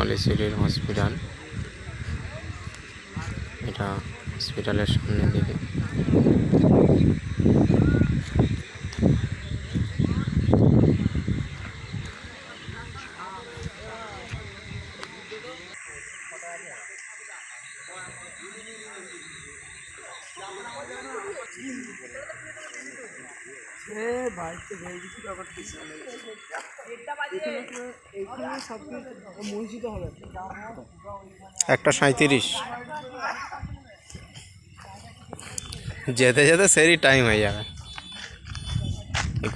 নলেসিটির hospital. এটা হসপিটালের সামনের দিকে। একটা 37 যেতে যেতে সেরই টাইম হয়ে যাবে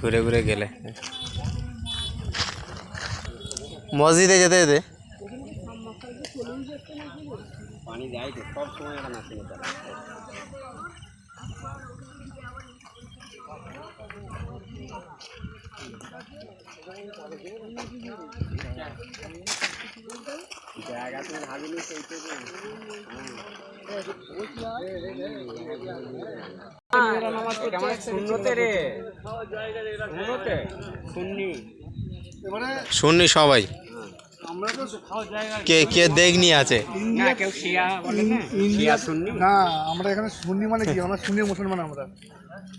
ঘুরে ঘুরে গেলে। মসজিদে যেতে যেতে পানি যায় তো সব সময় এটা না ছিল। জায়গা তুমি ভাবিনি সেইটুকু। শুননি সবাই কে কে দেখনি আছে না, আমরা এখানে সুন্নি মানে কি? আমরা সুন্নি মুসলমান, আমরা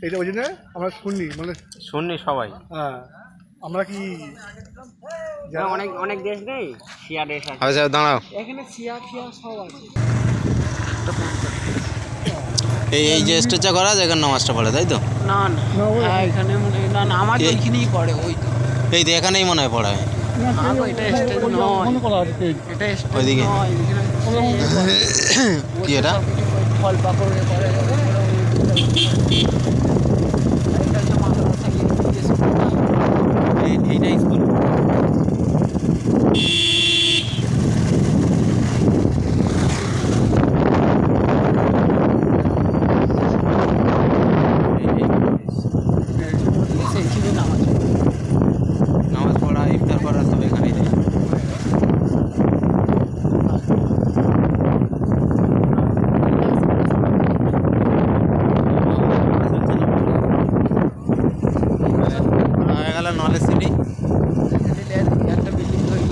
এটা ওই জন্য আমরা সুন্নি মানে শুননি সবাই। হ্যাঁ, আমরা কি অনেক অনেক দেশ নেই, শিয়া দেশ আছে। আচ্ছা দাঁড়াও, এখানে শিয়া ফিয়া সব আছে। এই যে স্টেজটা করা আছে এখানে নামাজটা পড়ে তাই তো? না না, এখানে না না, আমার ওইখানেই পড়ে। ওই তো এই তো এখানেই মনে হয় পড়া হয়। এটা স্টেজ নয়, এটা স্টেজ ওইদিকে নয়। কি এটা? ফল পাকড় করে এইটাই স্কুল। নামাজ পড়া ইফতার করা সব এখানেই দেয়। হয়ে গেল নলেজ সিটি। একটা বিল্ডিং তৈরি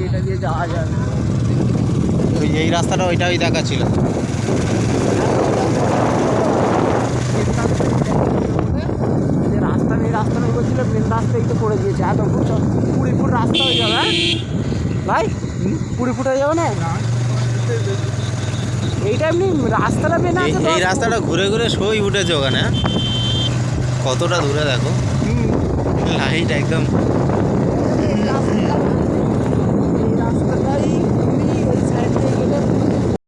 এটা দিয়ে যাওয়া যাবে। এই রাস্তাটা ওইটাই দেখা ছিল। রাস্তা নেই বলছিল, মেন রাস্তায় তো করে দিয়েছে। এত 20 ফুট রাস্তা হয়ে যাবে ভাই, 20 ফুট হয়ে যাবে না এইটা। এমনি রাস্তাটা মেন আছে, এই রাস্তাটা ঘুরে ঘুরে সই উঠেছে ওখানে। কতটা দূরে দেখো, লাইট একদম।